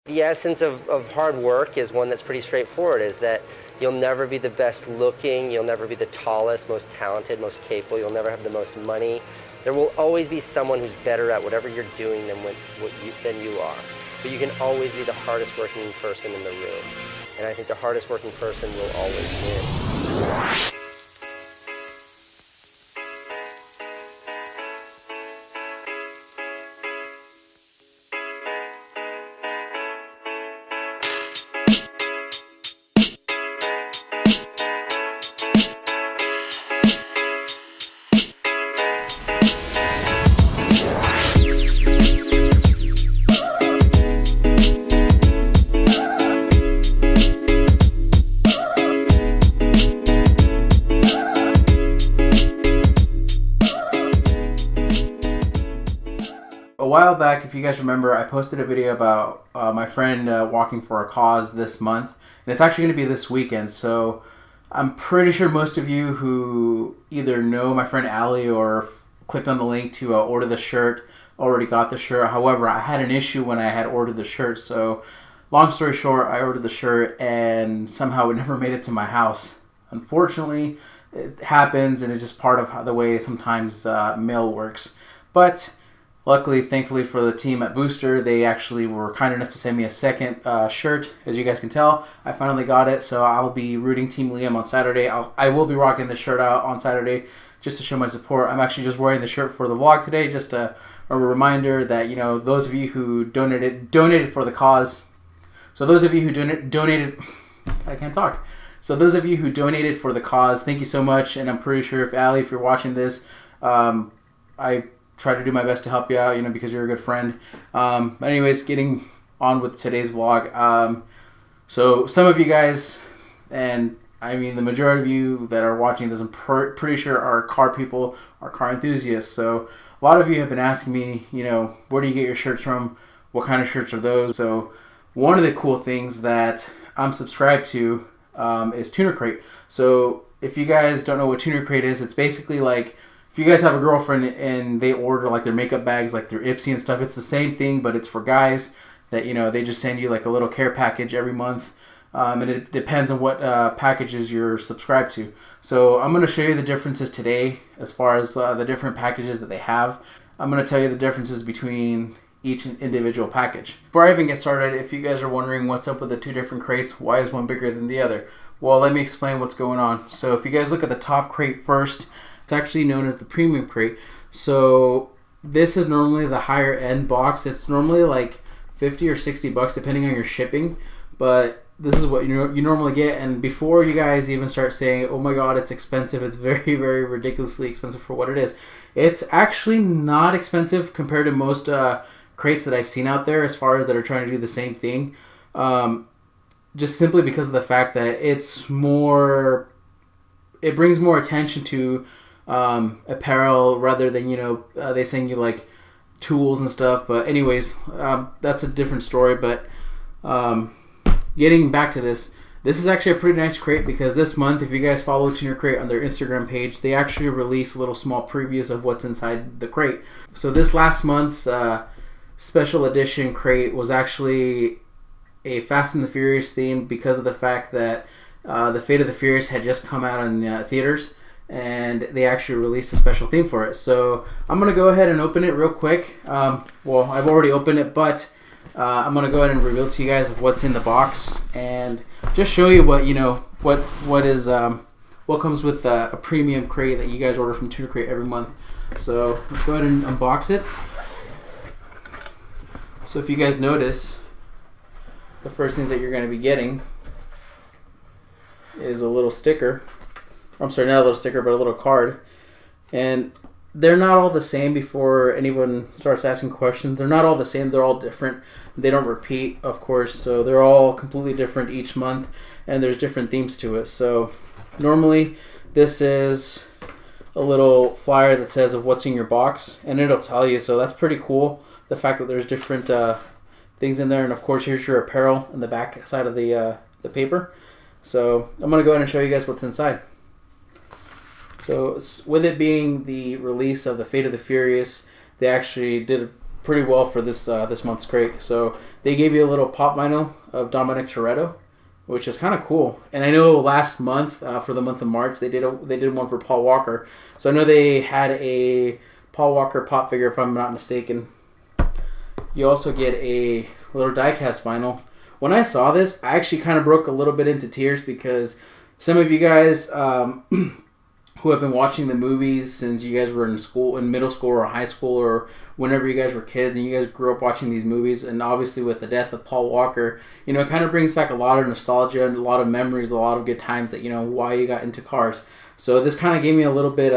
The essence of hard work is one that's pretty straightforward, is that you'll never be the best looking, you'll never be the tallest, most talented, most capable, you'll never have the most money. There will always be someone who's better at whatever you're doing than you are. But you can always be the hardest working person in the room. And I think the hardest working person will always win. A while back, if you guys remember, I posted a video about my friend walking for a cause this month, and it's actually going to be this weekend. So I'm pretty sure most of you who either know my friend Allie or clicked on the link to order the shirt already got the shirt. However, I had an issue when I had ordered the shirt. So long story short, I ordered the shirt and somehow it never made it to my house. Unfortunately, it happens, and it's just part of how the way sometimes mail works. But luckily, thankfully for the team at Booster, they actually were kind enough to send me a second shirt. As you guys can tell, I finally got it, so I'll be rooting Team Liam on Saturday. I will be rocking the shirt out on Saturday just to show my support. I'm actually just wearing the shirt for the vlog today, just a reminder that, you know, those of you who donated for the cause. So those of you who donated, I can't talk. So those of you who donated for the cause, thank you so much. And I'm pretty sure if Allie, if you're watching this, I try to do my best to help you out, you know, because you're a good friend. Anyways, getting on with today's vlog. So some of you guys, and I mean the majority of you that are watching this, I'm pretty sure are car people, are car enthusiasts. So a lot of you have been asking me, you know, where do you get your shirts from? What kind of shirts are those? So one of the cool things that I'm subscribed to is tunercrate. So if you guys don't know what tunercrate is, it's basically like, if you guys have a girlfriend and they order like their makeup bags, like their Ipsy and stuff, it's the same thing, but it's for guys that, you know, they just send you like a little care package every month. And it depends on what packages you're subscribed to. So I'm going to show you the differences today as far as the different packages that they have. I'm going to tell you the differences between each individual package. Before I even get started, if you guys are wondering what's up with the two different crates, why is one bigger than the other? Well, let me explain what's going on. So if you guys look at the top crate first, it's actually known as the premium crate. So this is normally the higher end box. It's normally like 50 or 60 bucks depending on your shipping, but this is what you normally get. And before you guys even start saying, oh my god, it's expensive, it's very, very ridiculously expensive for what it is, it's actually not expensive compared to most crates that I've seen out there as far as that are trying to do the same thing. Just simply because of the fact that it's more, it brings more attention to apparel rather than, you know, they send you like tools and stuff. But anyways, that's a different story. But getting back to this is actually a pretty nice crate, because this month, if you guys follow tunercrate on their Instagram page, they actually release little small previews of what's inside the crate. So this last month's special edition crate was actually a Fast and the Furious theme, because of the fact that the Fate of the Furious had just come out in theaters, and they actually released a special theme for it. So I'm going to go ahead and open it real quick. Well, I've already opened it, but I'm going to go ahead and reveal to you guys of what's in the box, and just show you what, you know, what comes with a premium crate that you guys order from tunercrate every month. So let's go ahead and unbox it. So if you guys notice, the first things that you're going to be getting is a little sticker. I'm sorry, not a little sticker, but a little card. And they're not all the same. Before anyone starts asking questions, they're not all the same. They're all different. They don't repeat, of course, so they're all completely different each month, and there's different themes to it. So normally this is a little flyer that says of what's in your box, and it'll tell you. So that's pretty cool, the fact that there's different things in there. And of course, here's your apparel in the back side of the paper. So I'm going to go ahead and show you guys what's inside. So with it being the release of the Fate of the Furious, they actually did pretty well for this this month's crate. So they gave you a little pop vinyl of Dominic Toretto, which is kind of cool. And I know last month, for the month of March, they did one for Paul Walker. So I know they had a Paul Walker pop figure, if I'm not mistaken. You also get a little diecast vinyl. When I saw this, I actually kind of broke a little bit into tears because some of you guys who have been watching the movies since you guys were in school, in middle school or high school, or whenever you guys were kids and you guys grew up watching these movies, and obviously with the death of Paul Walker, you know, it kind of brings back a lot of nostalgia and a lot of memories, a lot of good times that, you know, why you got into cars. So this kind of gave me a little bit,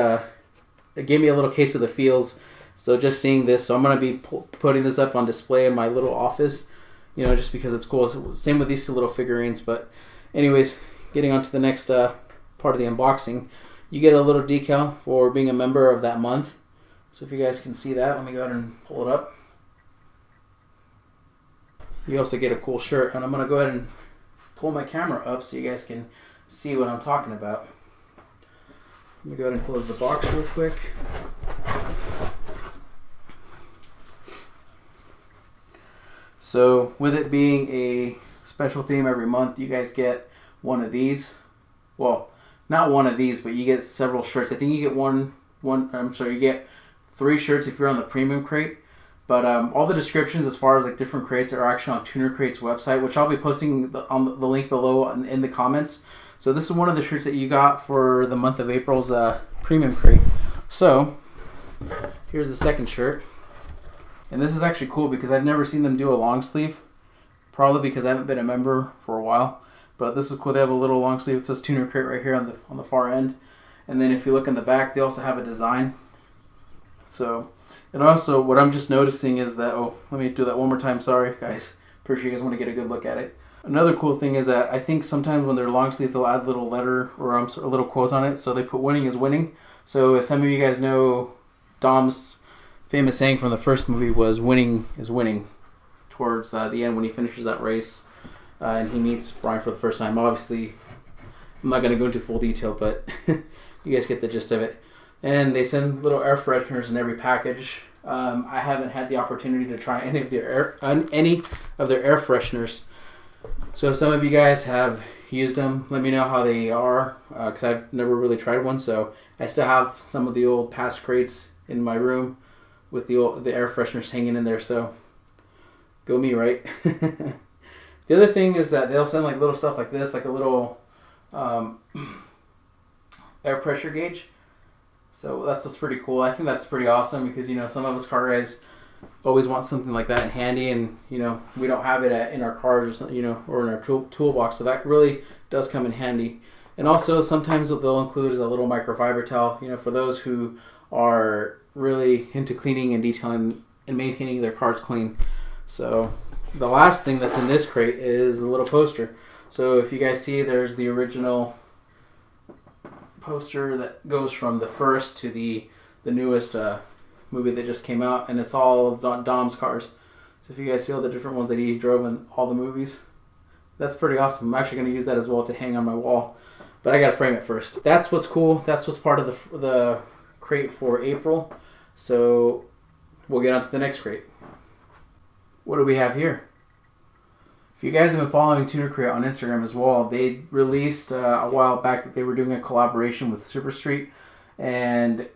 it gave me a little case of the feels. So just seeing this, so I'm going to be putting this up on display in my little office, you know, just because it's cool. So same with these two little figurines. But anyways, getting on to the next part of the unboxing. You get a little decal for being a member of that month. So if you guys can see that, let me go ahead and pull it up. You also get a cool shirt, and I'm going to go ahead and pull my camera up so you guys can see what I'm talking about. Let me go ahead and close the box real quick. So with it being a special theme every month, you guys get one of these. Well, not one of these, but you get several shirts. I think you get you get 3 shirts if you're on the premium crate. But all the descriptions as far as like different crates are actually on tunercrate's website, which I'll be posting on the link below in the comments. So this is one of the shirts that you got for the month of April's premium crate. So here's the second shirt. And this is actually cool because I've never seen them do a long sleeve. Probably because I haven't been a member for a while. But this is cool. They have a little long sleeve. It says tunercrate right here on the far end. And then if you look in the back, they also have a design. So, and also what I'm just noticing is that, oh, let me do that one more time. Sorry, guys. Pretty sure you guys want to get a good look at it. Another cool thing is that I think sometimes when they're long sleeve, they'll add little letter or a little quote on it. So they put winning is winning. So if some of you guys know, Dom's famous saying from the first movie was winning is winning towards the end when he finishes that race. And he meets Brian for the first time. Obviously, I'm not going to go into full detail, but you guys get the gist of it. And they send little air fresheners in every package. I haven't had the opportunity to try any of their air fresheners. So if some of you guys have used them, let me know how they are, because I've never really tried one. So I still have some of the old past crates in my room with the air fresheners hanging in there. So go me, right? The other thing is that they'll send like little stuff like this, like a little air pressure gauge. So that's what's pretty cool. I think that's pretty awesome because, you know, some of us car guys always want something like that handy, and, you know, we don't have it in our cars or something, you know, or in our toolbox. So that really does come in handy. And also sometimes what they'll include is a little microfiber towel, you know, for those who are really into cleaning and detailing and maintaining their cars clean. So the last thing that's in this crate is a little poster. So if you guys see, there's the original poster that goes from the first to the newest movie that just came out, and it's all of Dom's cars. So if you guys see all the different ones that he drove in all the movies, that's pretty awesome. I'm actually going to use that as well to hang on my wall, but I got to frame it first. That's what's cool. That's what's part of the crate for April. So we'll get on to the next crate. What do we have here? If you guys have been following tunercrate on Instagram as well, they released a while back that they were doing a collaboration with Super Street, and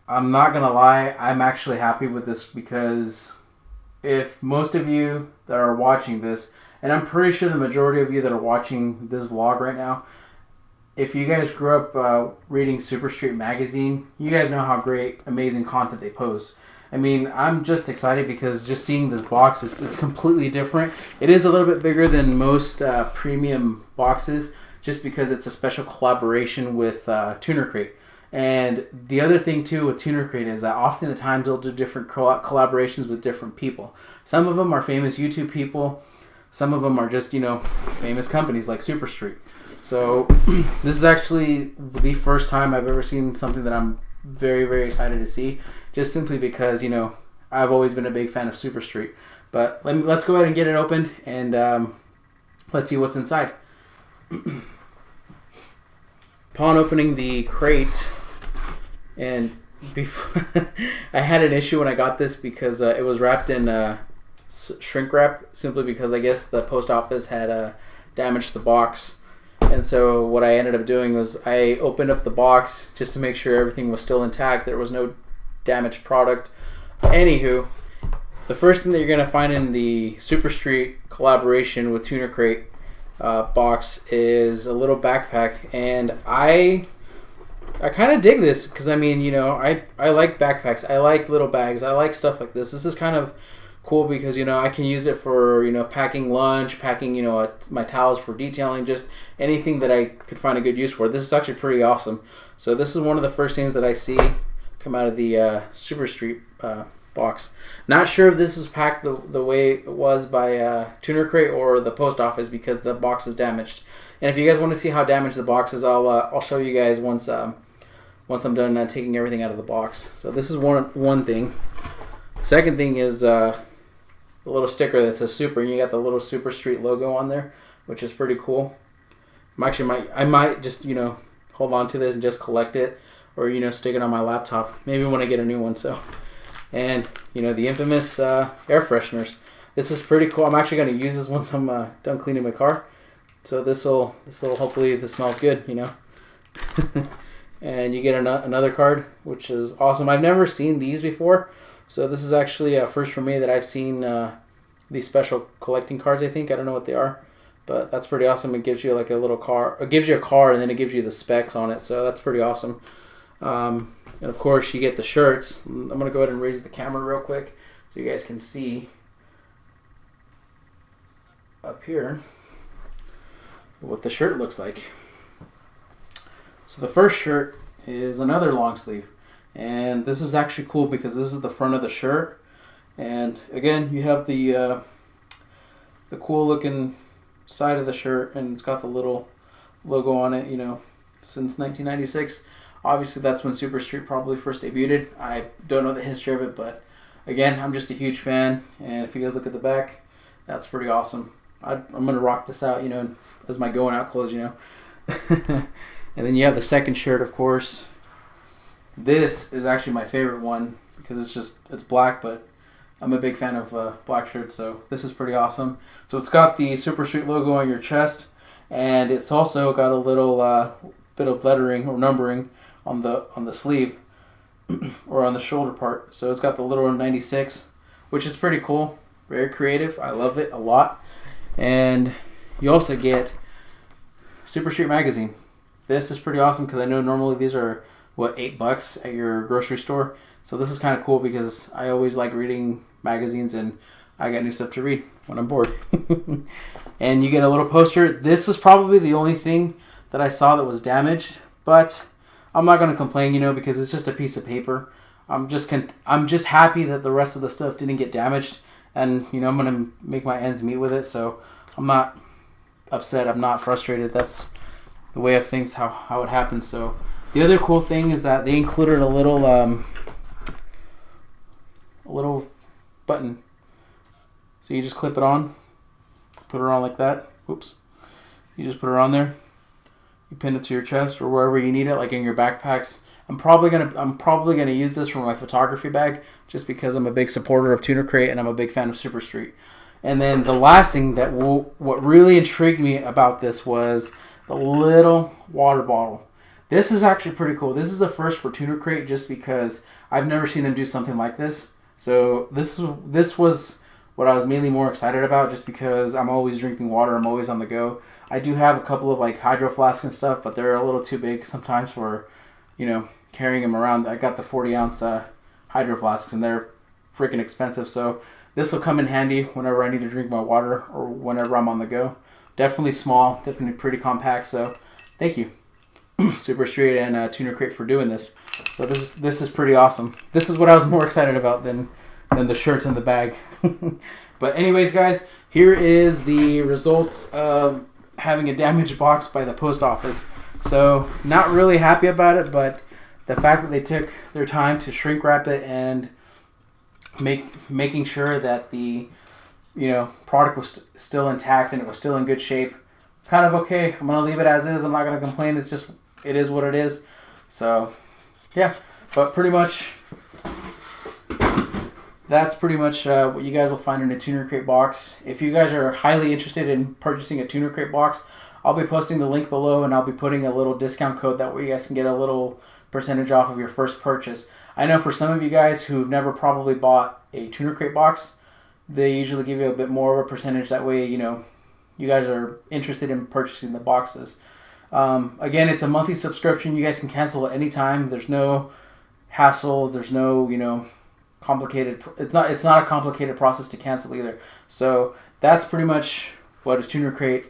I'm not gonna lie, I'm actually happy with this because if most of you that are watching this, and I'm pretty sure the majority of you that are watching this vlog right now, if you guys grew up reading Super Street magazine, you guys know how great, amazing content they post. I mean, I'm just excited because just seeing this box, it's completely different. It is a little bit bigger than most premium boxes just because it's a special collaboration with tunercrate. And the other thing too with tunercrate is that often the times they'll do different collaborations with different people. Some of them are famous YouTube people. Some of them are just, you know, famous companies like Super Street. So this is actually the first time I've ever seen something that I'm very, very excited to see, just simply because, you know, I've always been a big fan of Super Street. But let's go ahead and get it open, and let's see what's inside. Upon opening the crate, and before I had an issue when I got this because it was wrapped in shrink wrap, simply because I guess the post office had damaged the box. And so what I ended up doing was I opened up the box just to make sure everything was still intact, there was no damaged product. Anywho, the first thing that you're going to find in the Super Street collaboration with tunercrate box is a little backpack, and I kind of dig this because, I mean, you know, I like backpacks, I like little bags, I like stuff like this. This is kind of cool because, you know, I can use it for, you know, packing lunch, packing, you know, my towels for detailing, just anything that I could find a good use for. This is actually pretty awesome. So this is one of the first things that I see come out of the Super Street box. Not sure if this is packed the way it was by tunercrate or the post office, because the box is damaged. And if you guys want to see how damaged the box is, I'll show you guys once I'm done taking everything out of the box. So this is one thing. Second thing is the little sticker that says Super, and you got the little Super Street logo on there, which is pretty cool. I might just, you know, hold on to this and just collect it, or, you know, stick it on my laptop maybe when I get a new one. So, and, you know, the infamous air fresheners. This is pretty cool. I'm actually going to use this once I'm done cleaning my car. So this'll hopefully this smells good, you know. And you get another card, which is awesome. I've never seen these before. So this is actually a first for me that I've seen these special collecting cards, I think. I don't know what they are, but that's pretty awesome. It gives you like a little car. It gives you a card, and then it gives you the specs on it. So that's pretty awesome. And of course, you get the shirts. I'm going to go ahead and raise the camera real quick so you guys can see up here what the shirt looks like. So the first shirt is another long sleeve. And this is actually cool because this is the front of the shirt, and again you have the cool looking side of the shirt, and it's got the little logo on it, you know, since 1996. Obviously that's when Super Street probably first debuted. I don't know the history of it, but again, I'm just a huge fan, and if you guys look at the back, that's pretty awesome. I'm gonna rock this out, you know, as my going out clothes, you know. And then you have the second shirt, of course. This is actually my favorite one because it's black, but I'm a big fan of black shirts, so this is pretty awesome. So it's got the Super Street logo on your chest, and it's also got a little bit of lettering or numbering on the sleeve or on the shoulder part. So it's got the little 96, which is pretty cool, very creative. I love it a lot. And you also get Super Street magazine. This is pretty awesome because I know normally these are $8 at your grocery store. So this is kind of cool because I always like reading magazines, and I got new stuff to read when I'm bored. And you get a little poster. This is probably the only thing that I saw that was damaged, but I'm not going to complain, you know, because it's just a piece of paper. I'm just happy that the rest of the stuff didn't get damaged, and, you know, I'm going to make my ends meet with it. So I'm not upset. I'm not frustrated. That's the way of things, how it happens. So the other cool thing is that they included a little button. So you just clip it on, put it on like that. Oops. You just put it on there. You pin it to your chest or wherever you need it, like in your backpacks. I'm probably gonna use this for my photography bag, just because I'm a big supporter of tunercrate and I'm a big fan of Super Street. And then the last thing what really intrigued me about this was the little water bottle. This is actually pretty cool. This is a first for tunercrate, just because I've never seen them do something like this. So this was what I was mainly more excited about, just because I'm always drinking water. I'm always on the go. I do have a couple of like hydro flasks and stuff, but they're a little too big sometimes for, you know, carrying them around. I got the 40-ounce hydro flasks, and they're freaking expensive. So this will come in handy whenever I need to drink my water or whenever I'm on the go. Definitely small, definitely pretty compact. So thank you, Super Street and tunercrate, for doing this. So this is pretty awesome. This is what I was more excited about than the shirts in the bag. But anyways, guys, here is the results of having a damaged box by the post office. So not really happy about it, but the fact that they took their time to shrink wrap it and making sure that the, you know, product was still intact and it was still in good shape, kind of okay. I'm gonna leave it as is. I'm not gonna complain. It is what it is. So yeah, But pretty much, that's pretty much what you guys will find in a tunercrate box. If you guys are highly interested in purchasing a tunercrate box, I'll be posting the link below, and I'll be putting a little discount code that way you guys can get a little percentage off of your first purchase. I know for some of you guys who've never probably bought a tunercrate box, they usually give you a bit more of a percentage. That way, you know, you guys are interested in purchasing the boxes. Again, it's a monthly subscription. You guys can cancel at any time. There's no hassle. There's no, you know, complicated. It's not a complicated process to cancel either. So that's pretty much what a tunercrate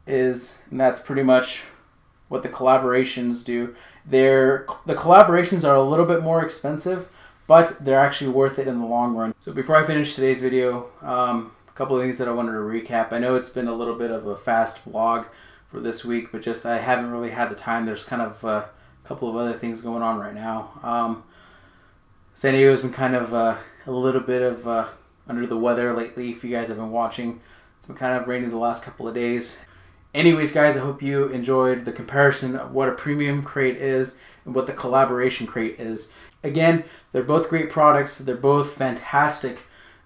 is, and that's pretty much what the collaborations do. The collaborations are a little bit more expensive, but they're actually worth it in the long run. So before I finish today's video, a couple of things that I wanted to recap. I know it's been a little bit of a fast vlog for this week, but just I haven't really had the time. There's kind of a couple of other things going on right now. San Diego has been kind of a little bit of under the weather lately. If you guys have been watching, it's been kind of rainy the last couple of days. Anyways, guys, I hope you enjoyed the comparison of what a premium crate is and what the collaboration crate is. Again, they're both great products. They're both fantastic.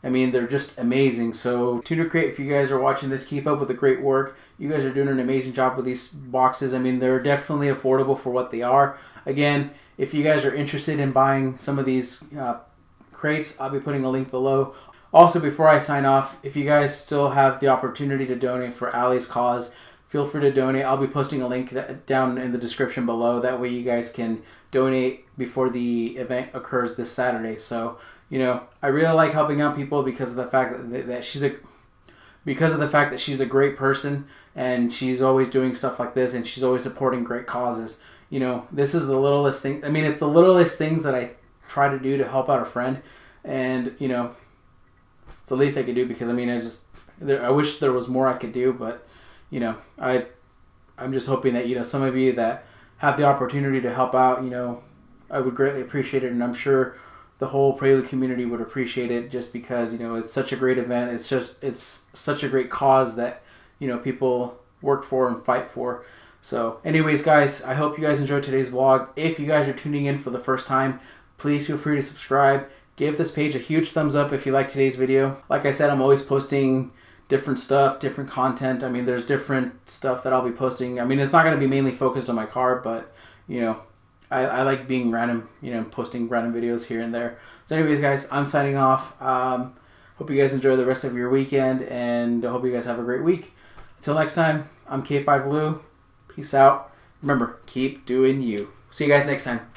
I mean, they're just amazing. So tunercrate, if you guys are watching this, keep up with the great work. You guys are doing an amazing job with these boxes. I mean, they're definitely affordable for what they are. Again, if you guys are interested in buying some of these crates, I'll be putting a link below. Also, before I sign off, if you guys still have the opportunity to donate for Allie's cause, feel free to donate. I'll be posting a link down in the description below. That way you guys can donate before the event occurs this Saturday. So, you know, I really like helping out people because of the fact that she's a great person, and she's always doing stuff like this, and she's always supporting great causes. You know, this is the littlest thing. I mean, it's the littlest things that I try to do to help out a friend, and you know, it's the least I could do because I mean, I wish there was more I could do, but you know, I'm just hoping that, you know, some of you that have the opportunity to help out, you know, I would greatly appreciate it, and I'm sure the whole Prelude community would appreciate it, just because, you know, it's such a great event. It's such a great cause that, you know, people work for and fight for. So anyways, guys, I hope you guys enjoyed today's vlog. If you guys are tuning in for the first time, please feel free to subscribe. Give this page a huge thumbs up if you like today's video. Like I said, I'm always posting different stuff, different content. I mean, there's different stuff that I'll be posting. I mean, it's not going to be mainly focused on my car, but, you know, I like being random, you know, posting random videos here and there. So anyways, guys, I'm signing off. Hope you guys enjoy the rest of your weekend, and I hope you guys have a great week. Until next time, I'm K5 Lou. Peace out. Remember, keep doing you. See you guys next time.